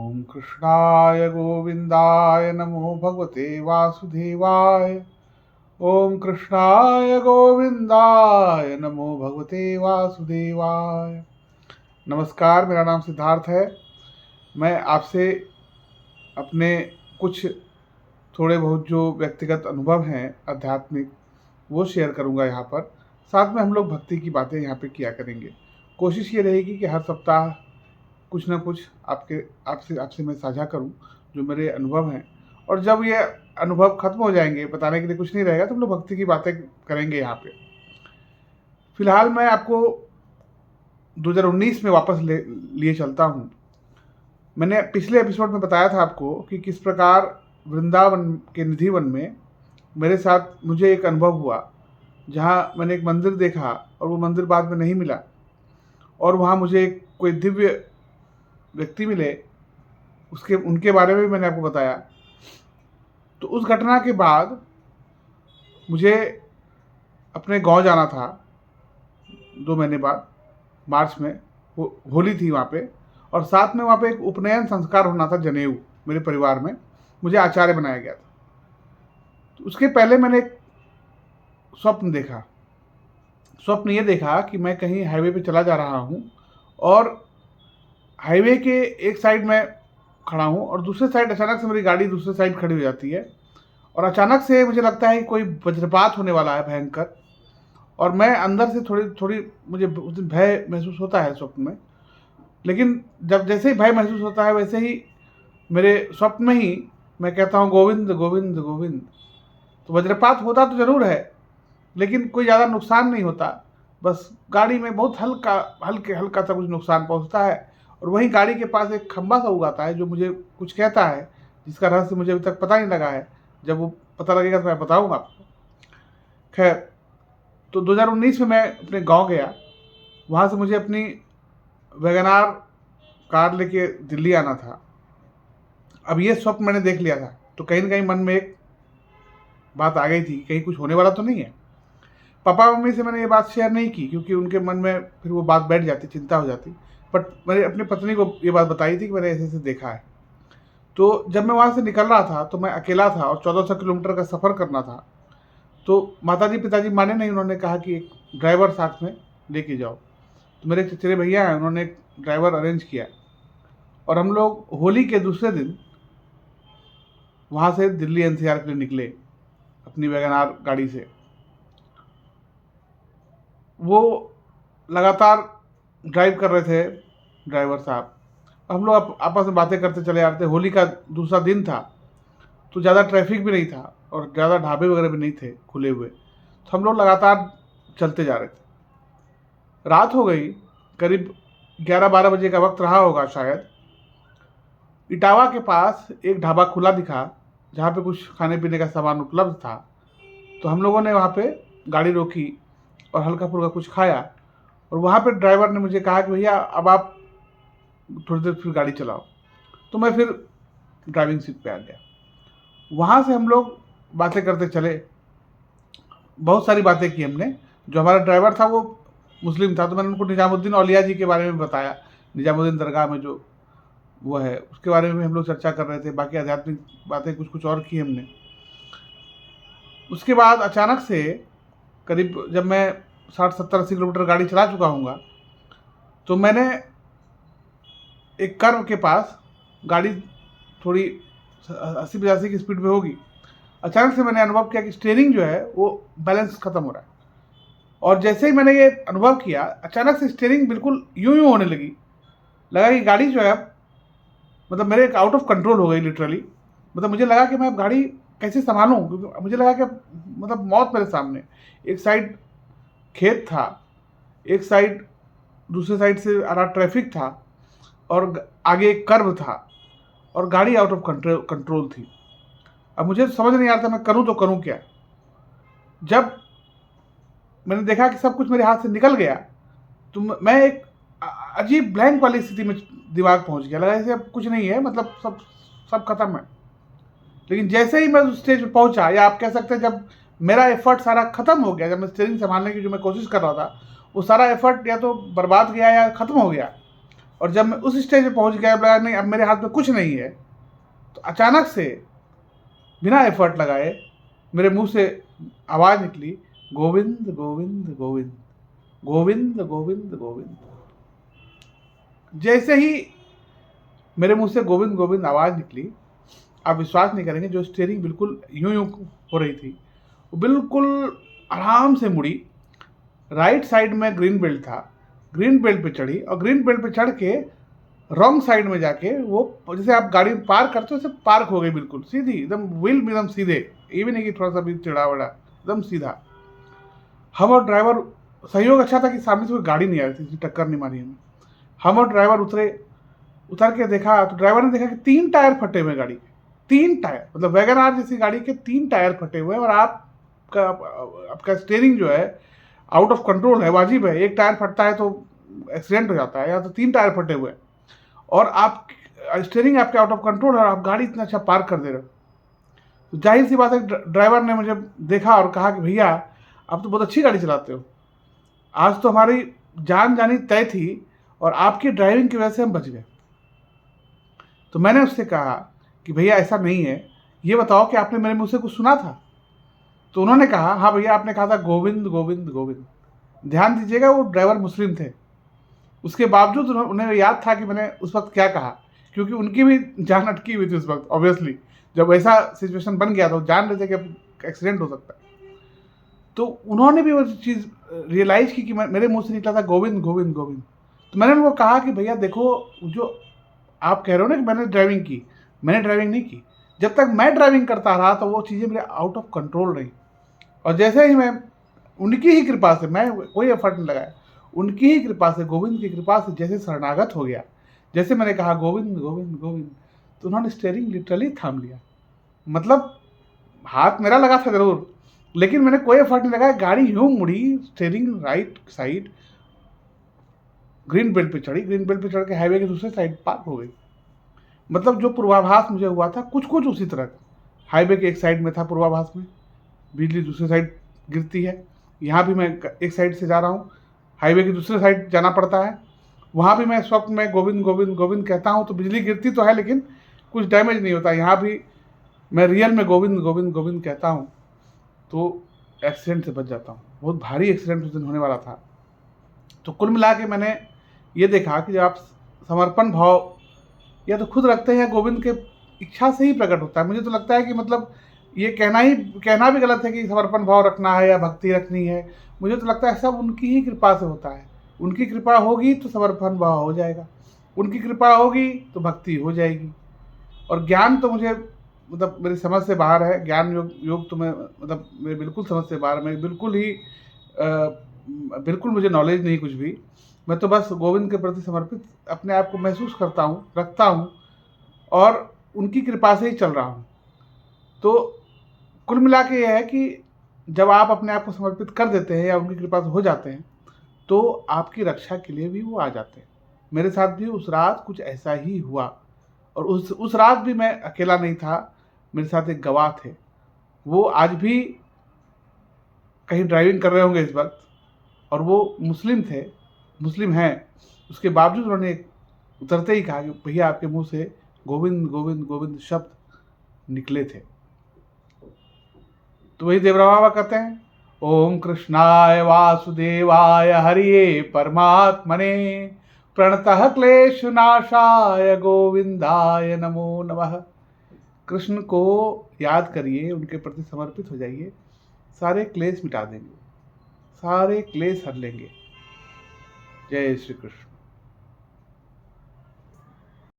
ओम कृष्णाय गोविंदाय नमो भगवते वासुदेवाय। ओम कृष्णाय गोविंदाय नमो भगवते वासुदेवाय। नमस्कार, मेरा नाम सिद्धार्थ है। मैं आपसे अपने कुछ थोड़े बहुत जो व्यक्तिगत अनुभव हैं आध्यात्मिक, वो शेयर करूंगा यहाँ पर। साथ में हम लोग भक्ति की बातें यहाँ पे किया करेंगे। कोशिश ये रहेगी कि हर सप्ताह कुछ ना कुछ आपके आपसे आपसे मैं साझा करूं जो मेरे अनुभव हैं। और जब ये अनुभव खत्म हो जाएंगे, बताने के लिए कुछ नहीं रहेगा, तो हम लोग भक्ति की बातें करेंगे यहाँ पे। फिलहाल मैं आपको 2019 में वापस लिए चलता हूँ। मैंने पिछले एपिसोड में बताया था आपको कि किस प्रकार वृंदावन के निधिवन में मेरे साथ मुझे एक अनुभव हुआ, जहाँ मैंने एक मंदिर देखा और वो मंदिर बाद में नहीं मिला, और वहाँ मुझे कोई दिव्य व्यक्ति मिले, उनके बारे में भी मैंने आपको बताया। तो उस घटना के बाद मुझे अपने गांव जाना था 2 महीने बाद। मार्च में होली थी वहाँ पे, और साथ में वहाँ पे एक उपनयन संस्कार होना था, जनेऊ। मेरे परिवार में मुझे आचार्य बनाया गया था। तो उसके पहले मैंने एक स्वप्न देखा। स्वप्न ये देखा कि मैं कहीं हाईवे पे चला जा रहा हूँ, और हाईवे के एक साइड में खड़ा हूँ और दूसरे साइड अचानक से मेरी गाड़ी दूसरे साइड खड़ी हो जाती है, और अचानक से मुझे लगता है कि कोई वज्रपात होने वाला है भयंकर। और मैं अंदर से थोड़ी थोड़ी मुझे उस दिन भय महसूस होता है स्वप्न में। लेकिन जब जैसे ही भय महसूस होता है, वैसे ही मेरे स्वप्न में ही मैं कहता हूँ गोविंद गोविंद गोविंद। तो वज्रपात होता तो ज़रूर है, लेकिन कोई ज़्यादा नुकसान नहीं होता। बस गाड़ी में बहुत हल्का सा कुछ नुकसान पहुँचता है। और वहीं गाड़ी के पास एक खंबा सा उगाता है जो मुझे कुछ कहता है, जिसका रहस्य मुझे अभी तक पता नहीं लगा है। जब वो पता लगेगा तो मैं बताऊँगा आपको। खैर, तो 2019 में मैं अपने गांव गया। वहाँ से मुझे अपनी वैगनार कार लेके दिल्ली आना था। अब ये स्वप्न मैंने देख लिया था, तो कहीं ना कहीं मन में एक बात आ गई थी, कहीं कुछ होने वाला तो नहीं है। पापा मम्मी से मैंने ये बात शेयर नहीं की, क्योंकि उनके मन में फिर वो बात बैठ जाती, चिंता हो जाती। बट मैंने अपनी पत्नी को ये बात बताई थी कि मैंने ऐसे ऐसे देखा है। तो जब मैं वहाँ से निकल रहा था तो मैं अकेला था और 1400 किलोमीटर का सफ़र करना था। तो माताजी पिताजी माने नहीं, उन्होंने कहा कि एक ड्राइवर साथ में लेके जाओ। तो मेरे चचेरे भैया हैं, उन्होंने एक ड्राइवर अरेंज किया, और हम लोग होली के दूसरे दिन वहाँ से दिल्ली एनसीआर के लिए निकले अपनी वैगनार गाड़ी से। वो लगातार ड्राइव कर रहे थे ड्राइवर साहब। हम लोग आपस में बातें करते चले आ रहे थे। होली का दूसरा दिन था, तो ज़्यादा ट्रैफिक भी नहीं था और ज़्यादा ढाबे वगैरह भी नहीं थे खुले हुए। तो हम लोग लगातार चलते जा रहे थे। रात हो गई, करीब 11-12 बजे का वक्त रहा होगा शायद। इटावा के पास एक ढाबा खुला दिखा, जहाँ पे कुछ खाने पीने का सामान उपलब्ध था। तो हम लोगों ने वहाँ पे गाड़ी रोकी और हल्का फुल्का कुछ खाया। और वहाँ पे ड्राइवर ने मुझे कहा कि भैया अब आप थोड़ी देर फिर गाड़ी चलाओ। तो मैं फिर ड्राइविंग सीट पे आ गया। वहाँ से हम लोग बातें करते चले, बहुत सारी बातें की हमने। जो हमारा ड्राइवर था वो मुस्लिम था, तो मैंने उनको निजामुद्दीन औलिया जी के बारे में बताया। निजामुद्दीन दरगाह में जो वो है, उसके बारे में हम लोग चर्चा कर रहे थे। बाकी आध्यात्मिक बातें कुछ कुछ और की हमने। उसके बाद अचानक से करीब जब मैं 60-70-80 किलोमीटर गाड़ी चला चुका हूँगा, तो मैंने एक कर्व के पास गाड़ी थोड़ी 80-85 की स्पीड में होगी, अचानक से मैंने अनुभव किया कि स्टीयरिंग जो है वो बैलेंस खत्म हो रहा है। और जैसे ही मैंने ये अनुभव किया, अचानक से स्टीयरिंग बिल्कुल यूं यूं होने लगी। लगा कि गाड़ी जो है मतलब मेरे आउट ऑफ कंट्रोल हो गई लिटरली। मतलब मुझे लगा कि मैं अब गाड़ी कैसे संभालूं, क्योंकि मुझे लगा कि मतलब मौत मेरे सामने। एक साइड खेत था, एक साइड दूसरे साइड से आ रहा ट्रैफिक था, और आगे एक कर्व था, और गाड़ी आउट ऑफ कंट्रोल थी। अब मुझे समझ नहीं आ रहा था मैं करूं तो करूं क्या। जब मैंने देखा कि सब कुछ मेरे हाथ से निकल गया, तो मैं एक अजीब ब्लैंक वाली स्थिति में दिमाग पहुंच गया। लगा जैसे अब कुछ नहीं है, मतलब सब सब खत्म है। लेकिन जैसे ही मैं उस स्टेज पे पहुंचा, या आप कह सकते हैं जब मेरा एफर्ट सारा खत्म हो गया, जब मैं स्टीयरिंग संभालने की जो मैं कोशिश कर रहा था, वो सारा एफर्ट या तो बर्बाद गया या खत्म हो गया, और जब मैं उस स्टेज पे पहुंच गया, लगा नहीं अब मेरे हाथ में कुछ नहीं है, तो अचानक से बिना एफर्ट लगाए मेरे मुंह से आवाज़ निकली, गोविंद गोविंद गोविंद, गोविंद गोविंद गोविंद। जैसे ही मेरे मुंह से गोविंद गोविंद आवाज़ निकली, आप विश्वास नहीं करेंगे, जो स्टीयरिंग बिल्कुल यूं यूं हो रही थी वो बिल्कुल आराम से मुड़ी। राइट साइड में ग्रीन बेल्ट था, ग्रीन बेल्ट पे चढ़ी और ग्रीन बेल्ट पे चढ़ के रॉन्ग साइड में जाके वो, जैसे आप गाड़ी पार्क करते हो, वैसे पार्क हो गई बिल्कुल सीधी, एकदम व्हील भी एकदम सीधे, ये भी नहीं कि थोड़ा सा भी चिड़ा वड़ा, एकदम सीधा। हम और ड्राइवर, सहयोग अच्छा था कि सामने से कोई गाड़ी नहीं आ रही थी, टक्कर नहीं मारी हमें। हम और ड्राइवर उतरे, उतर के देखा तो ड्राइवर ने देखा कि 3 टायर फटे हुए गाड़ी के, 3 टायर, मतलब वैगन आर जैसी गाड़ी के 3 टायर फटे हुए हैं, और आपका स्टीयरिंग जो है आउट ऑफ कंट्रोल है, वाजिब है, एक टायर फटता है तो एक्सीडेंट हो जाता है, या तो 3 टायर फटे हुए हैं, और आप स्टीयरिंग आपके आउट ऑफ कंट्रोल है और आप गाड़ी इतना अच्छा पार्क कर दे रहे हो। तो जाहिर सी बात है, ड्राइवर ने मुझे देखा और कहा कि भैया आप तो बहुत अच्छी गाड़ी चलाते हो, आज तो हमारी जान जानी तय थी और आपकी ड्राइविंग की वजह से हम बच गए। तो मैंने उससे कहा कि भैया ऐसा नहीं है, ये बताओ कि आपने मेरे मुंह से कुछ सुना था? तो उन्होंने कहा, हाँ भैया आपने कहा था गोविंद गोविंद गोविंद। ध्यान दीजिएगा, वो ड्राइवर मुस्लिम थे, उसके बावजूद उन्हें याद था कि मैंने उस वक्त क्या कहा, क्योंकि उनकी भी जान अटकी हुई थी उस वक्त। ऑब्वियसली जब ऐसा सिचुएशन बन गया तो जान रहे थे कि एक्सीडेंट हो सकता है। तो उन्होंने भी वो चीज़ रियलाइज़ की कि मेरे मुंह से निकला था गोविंद गोविंद गोविंद। तो मैंने उनको कहा कि भैया देखो, जो आप कह रहे हो ना कि मैंने ड्राइविंग की, मैंने ड्राइविंग नहीं की। जब तक मैं ड्राइविंग करता रहा तो वो चीज़ें मेरे आउट ऑफ कंट्रोल रही, और जैसे ही मैं, उनकी ही कृपा से, मैं कोई एफर्ट नहीं लगाया, उनकी ही कृपा से, गोविंद की कृपा से जैसे शरणागत हो गया, जैसे मैंने कहा गोविंद गोविंद गोविंद, तो उन्होंने स्टीयरिंग लिटरली थाम लिया। मतलब हाथ मेरा लगा था ज़रूर, लेकिन मैंने कोई एफर्ट नहीं लगाया, गाड़ी यूं मुड़ी, steering right side, green belt पे चढ़ी, ग्रीन बेल्ट पे चढ़ के हाईवे के दूसरे साइड पार्क हो गई। मतलब जो पूर्वाभास मुझे हुआ था कुछ कुछ उसी तरह का। हाईवे के एक साइड में था पूर्वाभास में, बिजली दूसरी साइड गिरती है, यहाँ भी मैं एक साइड से जा रहा हूँ, हाईवे की दूसरे साइड जाना पड़ता है, वहाँ भी मैं इस वक्त में गोविंद गोविंद गोविंद कहता हूँ तो बिजली गिरती तो है लेकिन कुछ डैमेज नहीं होता। यहाँ भी मैं रियल में गोविंद गोविंद गोविंद कहता हूँ तो एक्सीडेंट से बच जाता हूँ। बहुत भारी एक्सीडेंट उस दिन होने वाला था। तो कुल मिला के मैंने ये देखा कि जब आप समर्पण भाव या तो खुद रखते हैं या गोविंद के इच्छा से ही प्रकट होता है। मुझे तो लगता है कि मतलब ये कहना भी गलत है कि समर्पण भाव रखना है या भक्ति रखनी है। मुझे तो लगता है सब उनकी ही कृपा से होता है। उनकी कृपा होगी तो समर्पण भाव हो जाएगा, उनकी कृपा होगी तो भक्ति हो जाएगी। और ज्ञान तो मुझे मतलब मेरी समझ से बाहर है, ज्ञान योग तो मैं मतलब मेरे बिल्कुल समझ से बाहर, मैं बिल्कुल मुझे नॉलेज नहीं कुछ भी। मैं तो बस गोविंद के प्रति समर्पित अपने आप को महसूस करता हूँ, रखता हूँ, और उनकी कृपा से ही चल रहा हूँ। तो कुल मिला के यह है कि जब आप अपने आप को समर्पित कर देते हैं या उनकी कृपा से हो जाते हैं तो आपकी रक्षा के लिए भी वो आ जाते हैं। मेरे साथ भी उस रात कुछ ऐसा ही हुआ, और उस रात भी मैं अकेला नहीं था, मेरे साथ एक गवाह थे। वो आज भी कहीं ड्राइविंग कर रहे होंगे इस वक्त, और वो मुस्लिम थे, मुस्लिम हैं। उसके बावजूद उन्होंने उतरते ही कहा कि भैया आपके मुंह से गोविंद गोविंद गोविंद शब्द निकले थे। तो वही देवरा बाबा कहते हैं, ओम कृष्णाय वासुदेवाय हरिये परमात्मने प्रणतः क्लेशनाशाय गोविंदाय नमो नमः। कृष्ण को याद करिए, उनके प्रति समर्पित हो जाइए, सारे क्लेश मिटा देंगे, सारे क्लेश हर लेंगे। जय श्री कृष्ण।